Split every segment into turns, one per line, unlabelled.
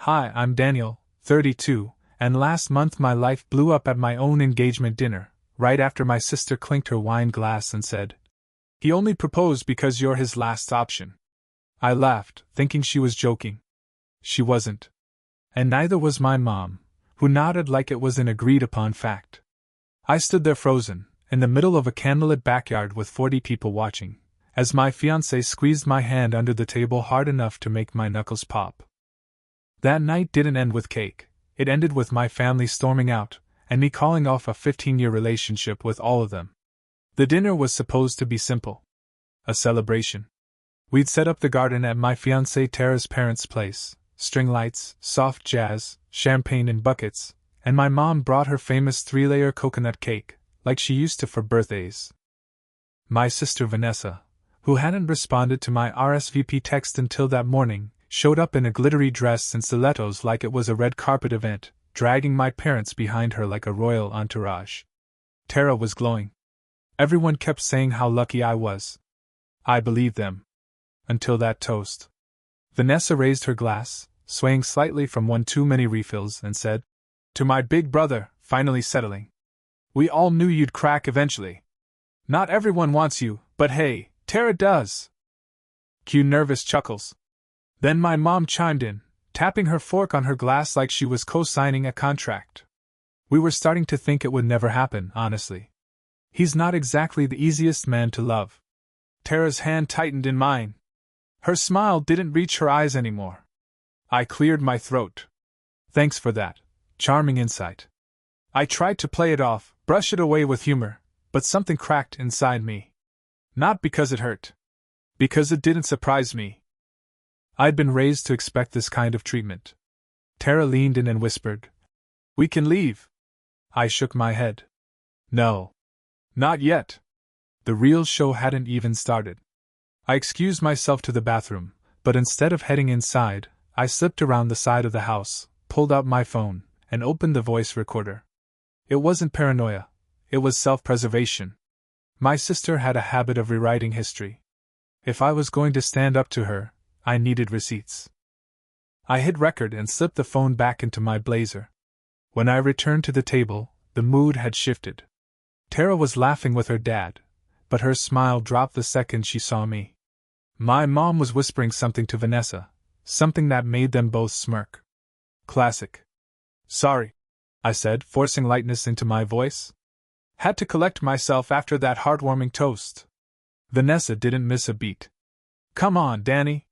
Hi, I'm Daniel, 32, and last month my life blew up at my own engagement dinner, right after my sister clinked her wine glass and said, "He only proposed because you're his last option." I laughed, thinking she was joking. She wasn't. And neither was my mom, who nodded like it was an agreed-upon fact. I stood there frozen, in the middle of a candlelit backyard with 40 people watching, as my fiancée squeezed my hand under the table hard enough to make my knuckles pop. That night didn't end with cake. It ended with my family storming out, and me calling off a 15-year relationship with all of them. The dinner was supposed to be simple. A celebration. We'd set up the garden at my fiancée Tara's parents' place, string lights, soft jazz, champagne in buckets, and my mom brought her famous 3-layer coconut cake, like she used to for birthdays. My sister Vanessa, who hadn't responded to my RSVP text until that morning, showed up in a glittery dress and stilettos like it was a red carpet event, dragging my parents behind her like a royal entourage. Tara was glowing. Everyone kept saying how lucky I was. I believed them. Until that toast. Vanessa raised her glass, swaying slightly from one too many refills, and said, "To my big brother, finally settling. We all knew you'd crack eventually. Not everyone wants you, but hey, Tara does." Cue nervous chuckles. Then my mom chimed in, tapping her fork on her glass like she was co-signing a contract. We were starting to think it would never happen, honestly. He's not exactly the easiest man to love. Tara's hand tightened in mine. Her smile didn't reach her eyes anymore. I cleared my throat. Thanks for that charming insight. I tried to play it off, brush it away with humor, but something cracked inside me. Not because it hurt. Because it didn't surprise me. I'd been raised to expect this kind of treatment. Tara leaned in and whispered, "We can leave." I shook my head. No. Not yet. The real show hadn't even started. I excused myself to the bathroom, but instead of heading inside, I slipped around the side of the house, pulled out my phone, and opened the voice recorder. It wasn't paranoia. It was self-preservation. My sister had a habit of rewriting history. If I was going to stand up to her, I needed receipts. I hit record and slipped the phone back into my blazer. When I returned to the table, the mood had shifted. Tara was laughing with her dad, but her smile dropped the second she saw me. My mom was whispering something to Vanessa, something that made them both smirk. Classic. "Sorry," I said, forcing lightness into my voice. "Had to collect myself after that heartwarming toast." Vanessa didn't miss a beat. "Come on, Danny.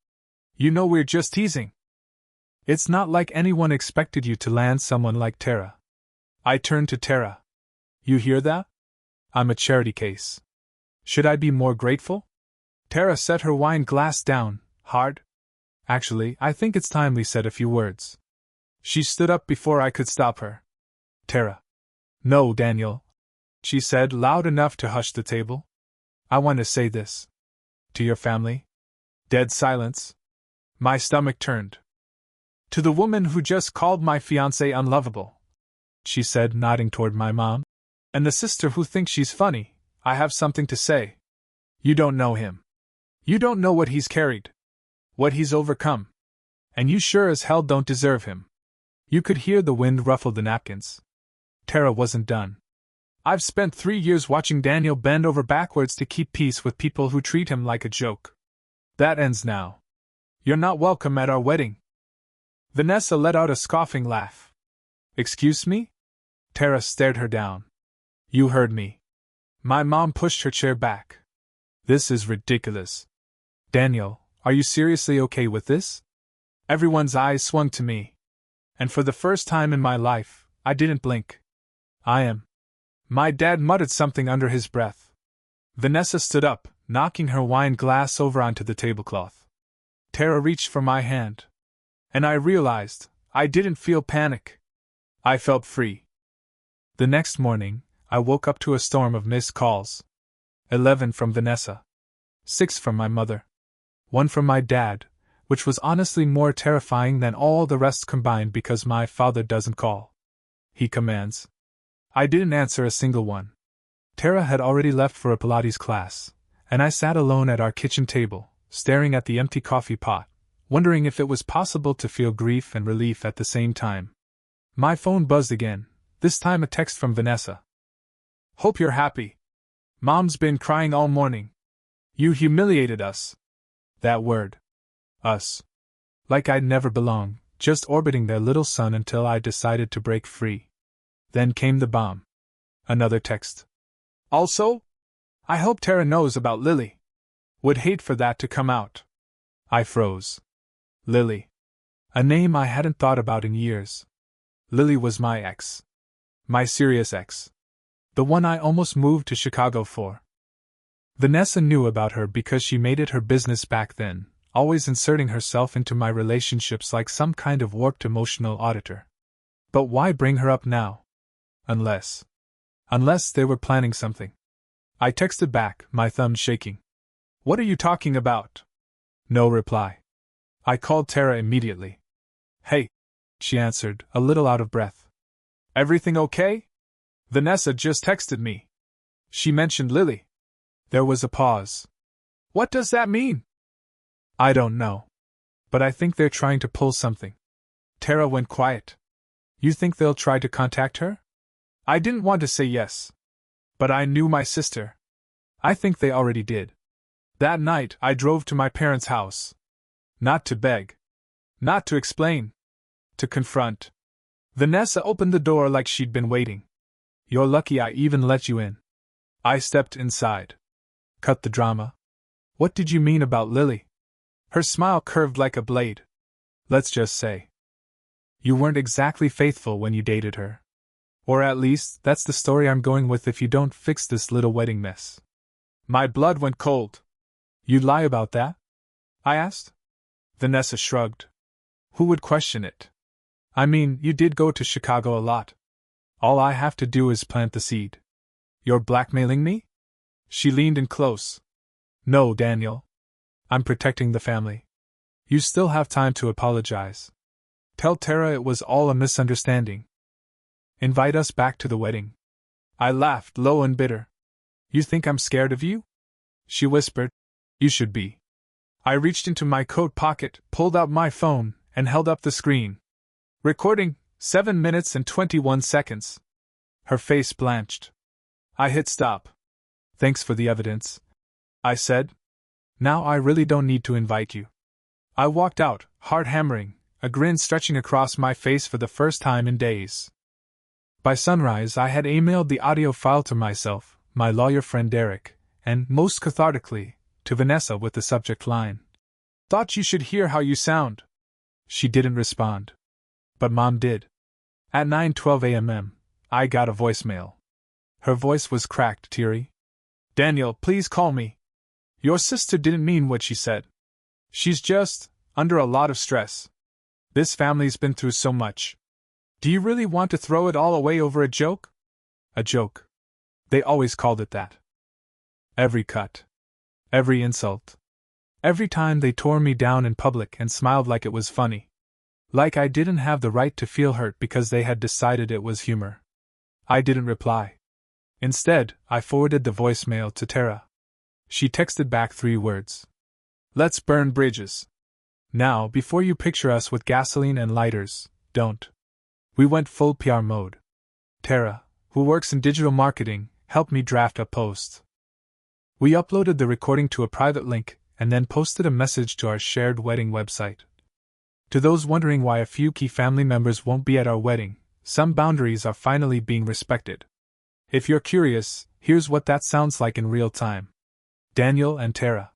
You know we're just teasing. It's not like anyone expected you to land someone like Tara." I turned to Tara. "You hear that? I'm a charity case. Should I be more grateful?" Tara set her wine glass down, hard. "Actually, I think it's time we said a few words." She stood up before I could stop her. "Tara." "No, Daniel," she said, loud enough to hush the table. "I want to say this. To your family." Dead silence. My stomach turned. "To the woman who just called my fiancé unlovable," she said, nodding toward my mom, "and the sister who thinks she's funny, I have something to say. You don't know him. You don't know what he's carried. What he's overcome. And you sure as hell don't deserve him." You could hear the wind ruffle the napkins. Tara wasn't done. "I've spent 3 years watching Daniel bend over backwards to keep peace with people who treat him like a joke. That ends now. You're not welcome at our wedding." Vanessa let out a scoffing laugh. "Excuse me?" Tara stared her down. "You heard me." My mom pushed her chair back. "This is ridiculous. Daniel, are you seriously okay with this?" Everyone's eyes swung to me. And for the first time in my life, I didn't blink. "I am." My dad muttered something under his breath. Vanessa stood up, knocking her wine glass over onto the tablecloth. Tara reached for my hand. And I realized, I didn't feel panic. I felt free. The next morning, I woke up to a storm of missed calls. 11 from Vanessa. 6 from my mother. 1 from my dad, which was honestly more terrifying than all the rest combined because my father doesn't call. He commands. I didn't answer a single one. Tara had already left for a Pilates class, and I sat alone at our kitchen table, staring at the empty coffee pot, wondering if it was possible to feel grief and relief at the same time. My phone buzzed again, this time a text from Vanessa. "Hope you're happy. Mom's been crying all morning. You humiliated us." That word. Us. Like I'd never belonged, just orbiting their little son until I decided to break free. Then came the bomb. Another text. "Also? I hope Tara knows about Lily. Would hate for that to come out." I froze. Lily. A name I hadn't thought about in years. Lily was my ex. My serious ex. The one I almost moved to Chicago for. Vanessa knew about her because she made it her business back then, always inserting herself into my relationships like some kind of warped emotional auditor. But why bring her up now? Unless they were planning something. I texted back, my thumb shaking. "What are you talking about?" No reply. I called Tara immediately. "Hey," she answered, a little out of breath. "Everything okay? Vanessa just texted me. She mentioned Lily." There was a pause. "What does that mean?" "I don't know. But I think they're trying to pull something." Tara went quiet. "You think they'll try to contact her?" I didn't want to say yes. But I knew my sister. I think they already did. That night I drove to my parents' house. Not to beg. Not to explain. To confront. Vanessa opened the door like she'd been waiting. "You're lucky I even let you in." I stepped inside. "Cut the drama. What did you mean about Lily?" Her smile curved like a blade. "Let's just say you weren't exactly faithful when you dated her. Or at least, that's the story I'm going with if you don't fix this little wedding mess." My blood went cold. "You'd lie about that?" I asked. Vanessa shrugged. "Who would question it? I mean, you did go to Chicago a lot. All I have to do is plant the seed." "You're blackmailing me?" She leaned in close. "No, Daniel. I'm protecting the family. You still have time to apologize. Tell Tara it was all a misunderstanding. Invite us back to the wedding." I laughed, low and bitter. "You think I'm scared of you?" She whispered. "You should be." I reached into my coat pocket, pulled out my phone, and held up the screen. Recording, 7 minutes and 21 seconds. Her face blanched. I hit stop. "Thanks for the evidence," I said. "Now I really don't need to invite you." I walked out, heart hammering, a grin stretching across my face for the first time in days. By sunrise I had emailed the audio file to myself, my lawyer friend Derek, and, most cathartically, to Vanessa with the subject line, "Thought you should hear how you sound." She didn't respond. But Mom did. At 9:12 a.m., I got a voicemail. Her voice was cracked, teary. "Daniel, please call me. Your sister didn't mean what she said. She's just under a lot of stress. This family's been through so much. Do you really want to throw it all away over a joke?" A joke. They always called it that. Every cut. Every insult. Every time they tore me down in public and smiled like it was funny. Like I didn't have the right to feel hurt because they had decided it was humor. I didn't reply. Instead, I forwarded the voicemail to Tara. She texted back 3 words. "Let's burn bridges. Now, before you picture us with gasoline and lighters, don't." We went full PR mode. Tara, who works in digital marketing, helped me draft a post. We uploaded the recording to a private link, and then posted a message to our shared wedding website. To those wondering why a few key family members won't be at our wedding, some boundaries are finally being respected. If you're curious, here's what that sounds like in real time. Daniel and Tara.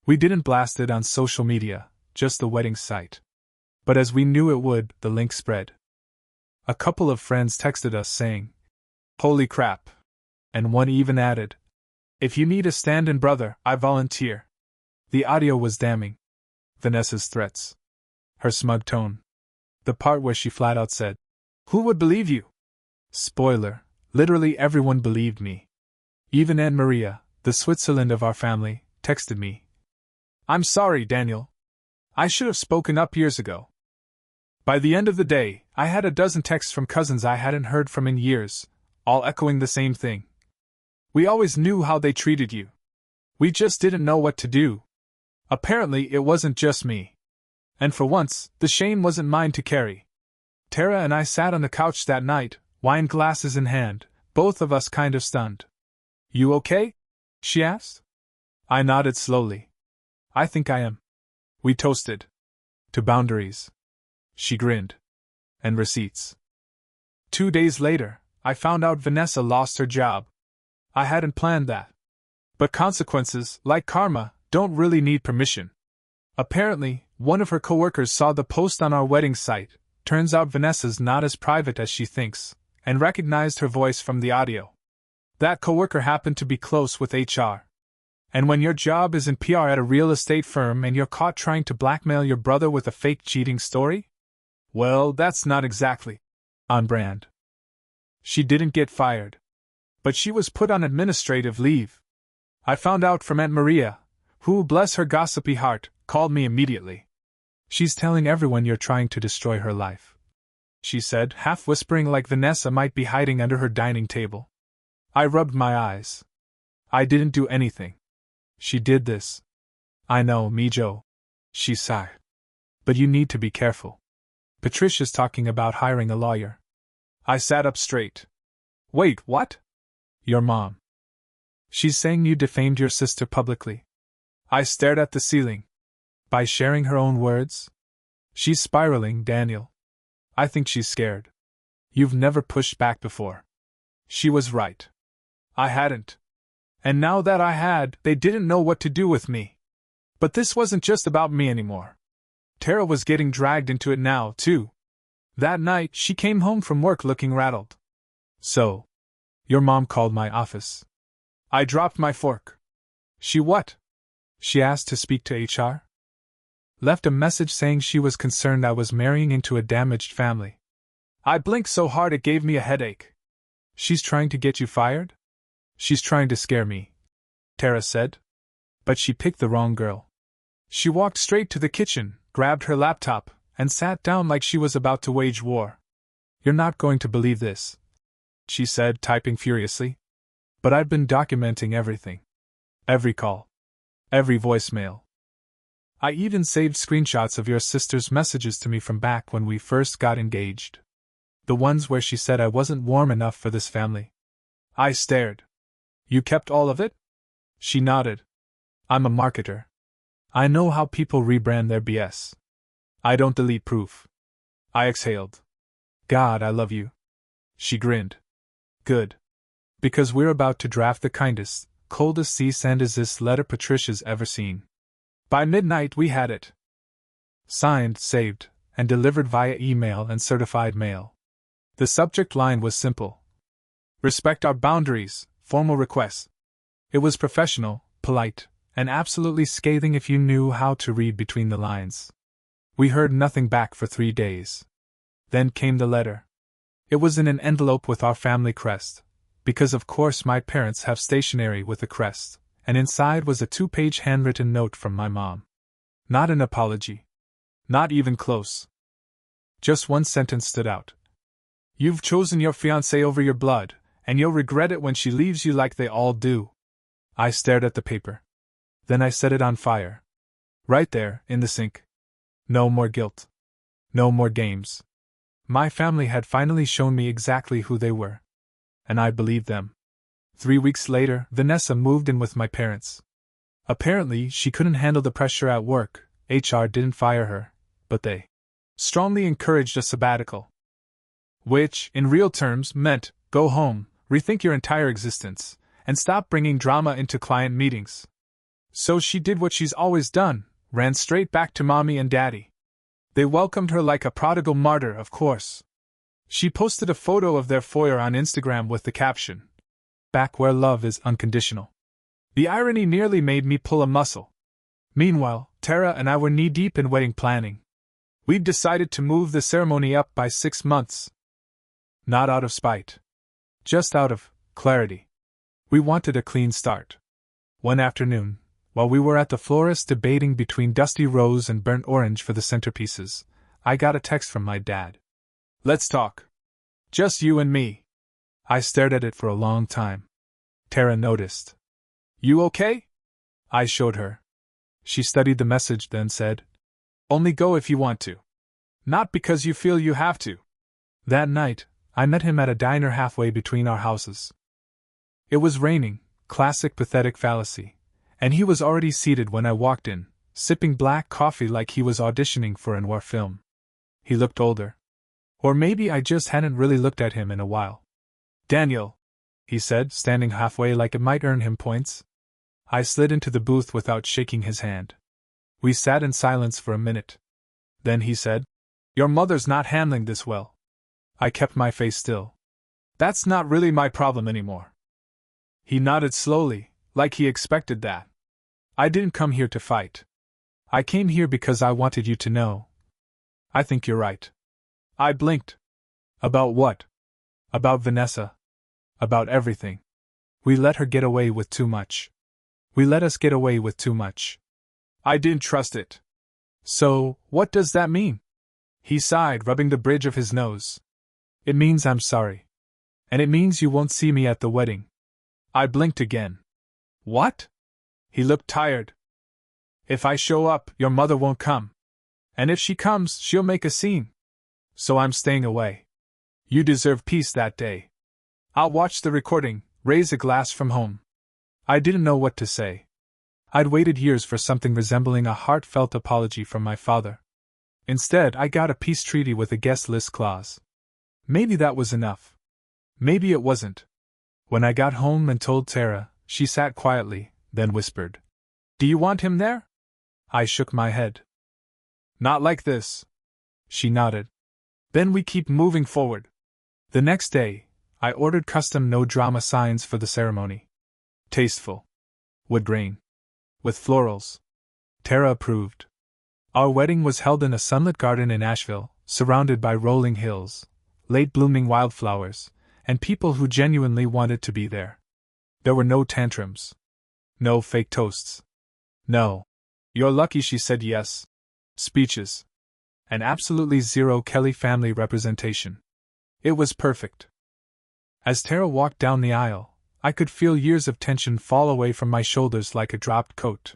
We didn't blast it on social media, just the wedding site. But as we knew it would, the link spread. A couple of friends texted us saying, "Holy crap." And one even added, "If you need a stand-in brother, I volunteer." The audio was damning. Vanessa's threats. Her smug tone. The part where she flat out said, "Who would believe you?" Spoiler, literally everyone believed me. Even Aunt Maria, the Switzerland of our family, texted me. "I'm sorry, Daniel. I should have spoken up years ago." By the end of the day, I had a dozen texts from cousins I hadn't heard from in years, all echoing the same thing. "We always knew how they treated you. We just didn't know what to do." Apparently, it wasn't just me. And for once, the shame wasn't mine to carry. Tara and I sat on the couch that night, wine glasses in hand, both of us kind of stunned. "You okay?" she asked. I nodded slowly. "I think I am." We toasted. To boundaries. She grinned. And receipts. 2 days later, I found out Vanessa lost her job. I hadn't planned that. But consequences, like karma, don't really need permission. Apparently, one of her coworkers saw the post on our wedding site. Turns out Vanessa's not as private as she thinks, and recognized her voice from the audio. That coworker happened to be close with HR. And when your job is in PR at a real estate firm and you're caught trying to blackmail your brother with a fake cheating story? Well, that's not exactly on brand. She didn't get fired. But she was put on administrative leave. I found out from Aunt Maria, who, bless her gossipy heart, called me immediately. "She's telling everyone you're trying to destroy her life," she said, half whispering like Vanessa might be hiding under her dining table. I rubbed my eyes. "I didn't do anything. She did this." "I know, me Joe," she sighed. "But you need to be careful. Patricia's talking about hiring a lawyer." I sat up straight. "Wait, what?" "Your mom. She's saying you defamed your sister publicly." I stared at the ceiling. "By sharing her own words?" "She's spiraling, Daniel. I think she's scared. You've never pushed back before." She was right. I hadn't. And now that I had, they didn't know what to do with me. But this wasn't just about me anymore. Tara was getting dragged into it now, too. That night, she came home from work looking rattled. "So, your mom called my office." I dropped my fork. "She what?" "She asked to speak to HR. Left a message saying she was concerned I was marrying into a damaged family." I blinked so hard it gave me a headache. "She's trying to get you fired?" "She's trying to scare me," Tara said. But she picked the wrong girl. She walked straight to the kitchen, grabbed her laptop, and sat down like she was about to wage war. "You're not going to believe this," she said, typing furiously. "But I've been documenting everything. Every call. Every voicemail. I even saved screenshots of your sister's messages to me from back when we first got engaged. The ones where she said I wasn't warm enough for this family." I stared. "You kept all of it?" She nodded. "I'm a marketer. I know how people rebrand their BS. I don't delete proof." I exhaled. "God, I love you." She grinned. "Good. Because we're about to draft the kindest, coldest cease and desist letter Patricia's ever seen." By midnight we had it. Signed, saved, and delivered via email and certified mail. The subject line was simple. "Respect our boundaries, formal request." It was professional, polite, and absolutely scathing if you knew how to read between the lines. We heard nothing back for 3 days. Then came the letter. It was in an envelope with our family crest, because of course my parents have stationery with a crest, and inside was a 2-page handwritten note from my mom. Not an apology. Not even close. Just one sentence stood out. "You've chosen your fiancée over your blood, and you'll regret it when she leaves you like they all do." I stared at the paper. Then I set it on fire. Right there, in the sink. No more guilt. No more games. My family had finally shown me exactly who they were. And I believed them. 3 weeks later, Vanessa moved in with my parents. Apparently, she couldn't handle the pressure at work. HR didn't fire her, but they strongly encouraged a sabbatical. Which, in real terms, meant, go home, rethink your entire existence, and stop bringing drama into client meetings. So she did what she's always done, ran straight back to Mommy and Daddy. They welcomed her like a prodigal martyr, of course. She posted a photo of their foyer on Instagram with the caption, "Back where love is unconditional." The irony nearly made me pull a muscle. Meanwhile, Tara and I were knee-deep in wedding planning. We'd decided to move the ceremony up by 6 months. Not out of spite. Just out of clarity. We wanted a clean start. One afternoon, while we were at the florist debating between dusty rose and burnt orange for the centerpieces, I got a text from my dad. "Let's talk. Just you and me." I stared at it for a long time. Tara noticed. "You okay?" I showed her. She studied the message, then said, Only go if you want to. Not because you feel you have to. That night, I met him at a diner halfway between our houses. It was raining, classic pathetic fallacy, and he was already seated when I walked in, sipping black coffee like he was auditioning for a noir film. He looked older. Or maybe I just hadn't really looked at him in a while. "Daniel," he said, standing halfway like it might earn him points. I slid into the booth without shaking his hand. We sat in silence for a minute. Then he said, "Your mother's not handling this well." I kept my face still. "That's not really my problem anymore." He nodded slowly, like he expected that. "I didn't come here to fight. I came here because I wanted you to know. I think you're right." I blinked. "About what?" "About Vanessa. About everything. We let her get away with too much. We let us get away with too much. I didn't trust it." "So, what does that mean?" He sighed, rubbing the bridge of his nose. "It means I'm sorry. And it means you won't see me at the wedding." I blinked again. "What?" He looked tired. "If I show up, your mother won't come. And if she comes, she'll make a scene. So I'm staying away. You deserve peace that day. I'll watch the recording, raise a glass from home." I didn't know what to say. I'd waited years for something resembling a heartfelt apology from my father. Instead, I got a peace treaty with a guest list clause. Maybe that was enough. Maybe it wasn't. When I got home and told Tara, she sat quietly, then whispered, "Do you want him there?" I shook my head. "Not like this." She nodded. "Then we keep moving forward." The next day, I ordered custom no-drama signs for the ceremony. Tasteful. Wood grain. With florals. Tara approved. Our wedding was held in a sunlit garden in Asheville, surrounded by rolling hills, late-blooming wildflowers, and people who genuinely wanted to be there. There were no tantrums. No fake toasts. No. "You're lucky she said yes" speeches. And absolutely zero Kelly family representation. It was perfect. As Tara walked down the aisle, I could feel years of tension fall away from my shoulders like a dropped coat.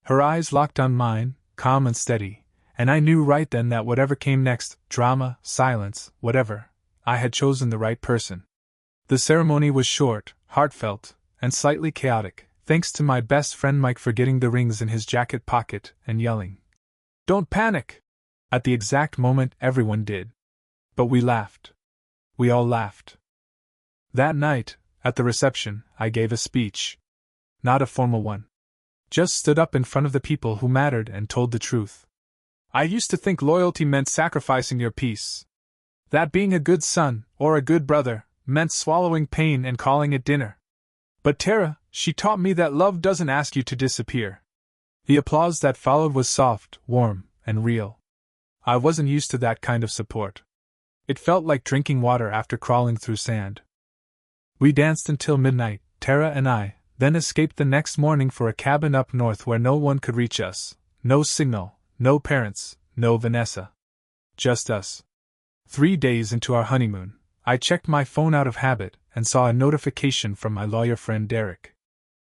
Her eyes locked on mine, calm and steady, and I knew right then that whatever came next, drama, silence, whatever, I had chosen the right person. The ceremony was short, heartfelt, and slightly chaotic, thanks to my best friend Mike for getting the rings in his jacket pocket and yelling, "Don't panic!" At the exact moment everyone did. But we laughed. We all laughed. That night, at the reception, I gave a speech. Not a formal one. Just stood up in front of the people who mattered and told the truth. I used to think loyalty meant sacrificing your peace. That being a good son, or a good brother, meant swallowing pain and calling it dinner. But Tara, she taught me that love doesn't ask you to disappear. The applause that followed was soft, warm, and real. I wasn't used to that kind of support. It felt like drinking water after crawling through sand. We danced until midnight, Tara and I, then escaped the next morning for a cabin up north where no one could reach us. No signal, no parents, no Vanessa. Just us. 3 days into our honeymoon, I checked my phone out of habit and saw a notification from my lawyer friend Derek.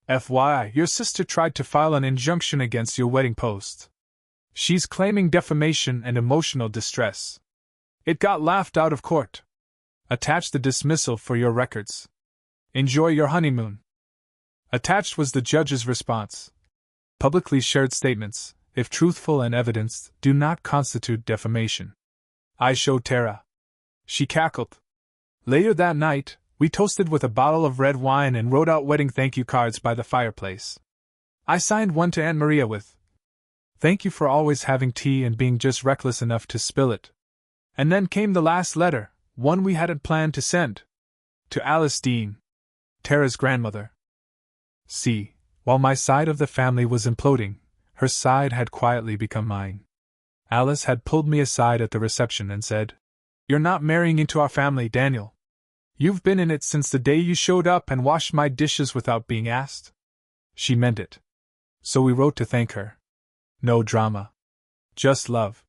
"FYI, your sister tried to file an injunction against your wedding post. She's claiming defamation and emotional distress. It got laughed out of court. Attach the dismissal for your records. Enjoy your honeymoon." Attached was the judge's response. Publicly shared statements, if truthful and evidenced, do not constitute defamation. I showed Tara. She cackled. Later that night, we toasted with a bottle of red wine and wrote out wedding thank you cards by the fireplace. I signed one to Aunt Maria with, "Thank you for always having tea and being just reckless enough to spill it." And then came the last letter, one we hadn't planned to send. To Alice Dean, Tara's grandmother. See, while my side of the family was imploding, her side had quietly become mine. Alice had pulled me aside at the reception and said, "You're not marrying into our family, Daniel. You've been in it since the day you showed up and washed my dishes without being asked." She meant it. So we wrote to thank her. No drama. Just love.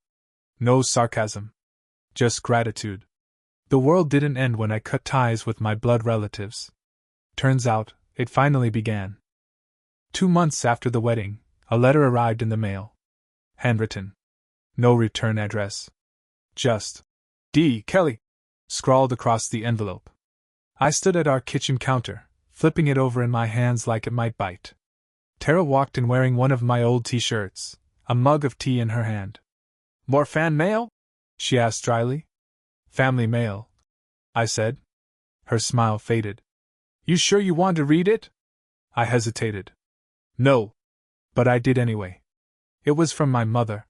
No sarcasm. Just gratitude. The world didn't end when I cut ties with my blood relatives. Turns out, it finally began. 2 months after the wedding, a letter arrived in the mail. Handwritten. No return address. Just D. Kelly scrawled across the envelope. I stood at our kitchen counter, flipping it over in my hands like it might bite. Tara walked in wearing one of my old t-shirts, a mug of tea in her hand. More fan mail? She asked dryly. Family mail, I said. Her smile faded. You sure you want to read it? I hesitated. No. But I did anyway. It was from my mother.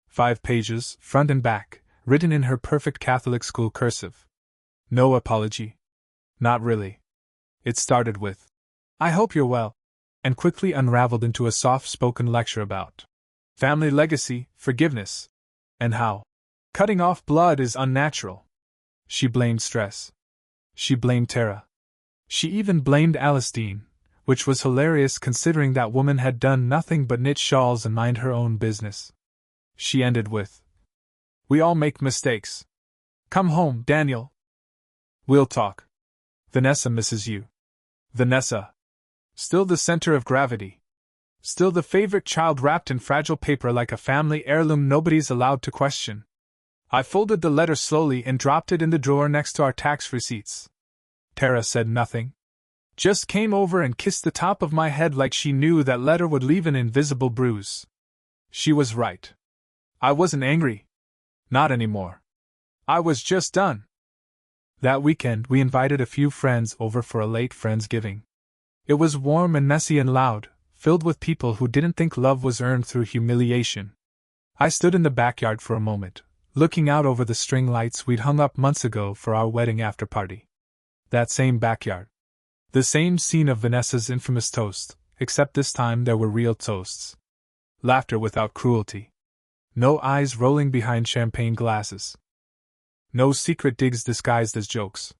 5 pages, front and back, written in her perfect Catholic school cursive. No apology. Not really. It started with, I hope you're well, and quickly unraveled into a soft-spoken lecture about family legacy, forgiveness, and how cutting off blood is unnatural. She blamed stress. She blamed Tara. She even blamed Alistine, which was hilarious considering that woman had done nothing but knit shawls and mind her own business. She ended with, We all make mistakes. Come home, Daniel. We'll talk. Vanessa misses you. Vanessa. Still the center of gravity. Still the favorite child wrapped in fragile paper like a family heirloom nobody's allowed to question. I folded the letter slowly and dropped it in the drawer next to our tax receipts. Tara said nothing. Just came over and kissed the top of my head like she knew that letter would leave an invisible bruise. She was right. I wasn't angry. Not anymore. I was just done. That weekend we invited a few friends over for a late Friendsgiving. It was warm and messy and loud, filled with people who didn't think love was earned through humiliation. I stood in the backyard for a moment, looking out over the string lights we'd hung up months ago for our wedding after-party. That same backyard. The same scene of Vanessa's infamous toast, except this time there were real toasts. Laughter without cruelty. No eyes rolling behind champagne glasses. No secret digs disguised as jokes.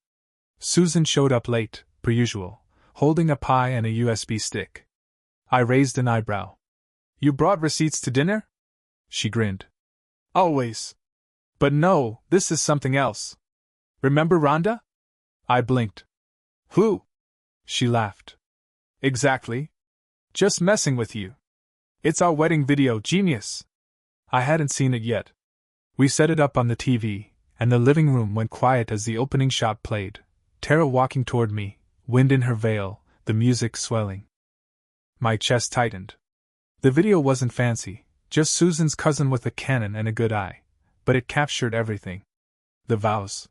Susan showed up late, per usual, holding a pie and a USB stick. I raised an eyebrow. You brought receipts to dinner? She grinned. Always. But no, this is something else. Remember Rhonda? I blinked. Who? She laughed. Exactly. Just messing with you. It's our wedding video, genius. I hadn't seen it yet. We set it up on the TV, and the living room went quiet as the opening shot played, Tara walking toward me, wind in her veil, the music swelling. My chest tightened. The video wasn't fancy, just Susan's cousin with a Canon and a good eye, but it captured everything. The vows.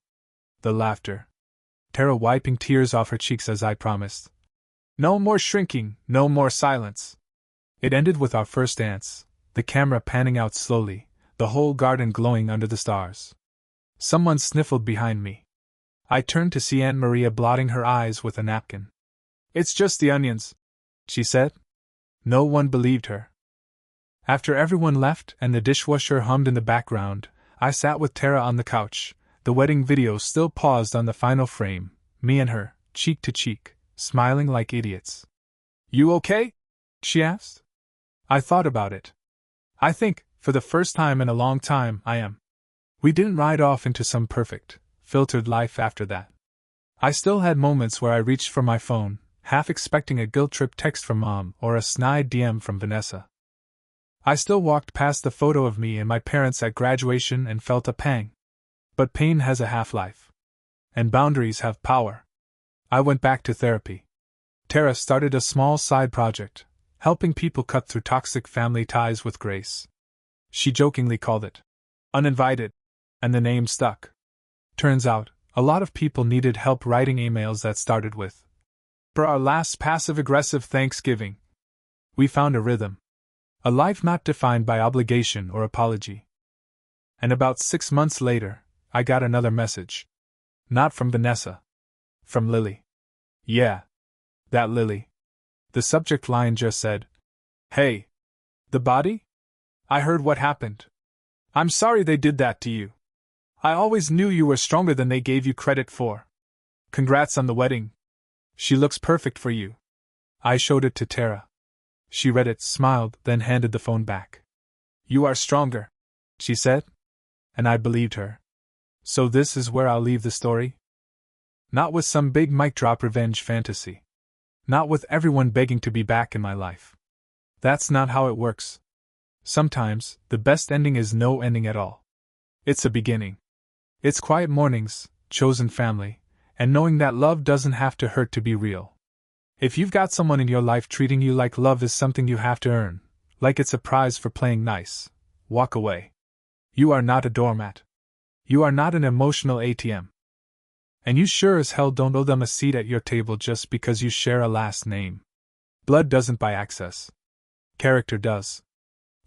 The laughter. Tara wiping tears off her cheeks as I promised. No more shrinking, no more silence. It ended with our first dance, the camera panning out slowly, the whole garden glowing under the stars. Someone sniffled behind me. I turned to see Aunt Maria blotting her eyes with a napkin. It's just the onions, she said. No one believed her. After everyone left and the dishwasher hummed in the background, I sat with Tara on the couch, the wedding video still paused on the final frame, me and her, cheek to cheek, smiling like idiots. You okay? She asked. I thought about it. I think, for the first time in a long time, I am. We didn't ride off into some perfect, filtered life after that. I still had moments where I reached for my phone, half expecting a guilt-trip text from Mom or a snide DM from Vanessa. I still walked past the photo of me and my parents at graduation and felt a pang. But pain has a half-life. And boundaries have power. I went back to therapy. Tara started a small side project, helping people cut through toxic family ties with grace. She jokingly called it Uninvited, and the name stuck. Turns out, a lot of people needed help writing emails that started with, "For our last passive-aggressive Thanksgiving." We found a rhythm. A life not defined by obligation or apology. And about 6 months later, I got another message. Not from Vanessa. From Lily. Yeah. That Lily. The subject line just said, "Hey. The body? I heard what happened. I'm sorry they did that to you. I always knew you were stronger than they gave you credit for. Congrats on the wedding. She looks perfect for you." I showed it to Tara. She read it, smiled, then handed the phone back. "You are stronger," she said. And I believed her. So this is where I'll leave the story. Not with some big mic drop revenge fantasy. Not with everyone begging to be back in my life. That's not how it works. Sometimes, the best ending is no ending at all. It's a beginning. It's quiet mornings, chosen family, and knowing that love doesn't have to hurt to be real. If you've got someone in your life treating you like love is something you have to earn, like it's a prize for playing nice, walk away. You are not a doormat. You are not an emotional ATM. And you sure as hell don't owe them a seat at your table just because you share a last name. Blood doesn't buy access. Character does.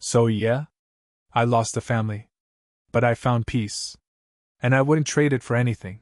So yeah, I lost a family. But I found peace. And I wouldn't trade it for anything.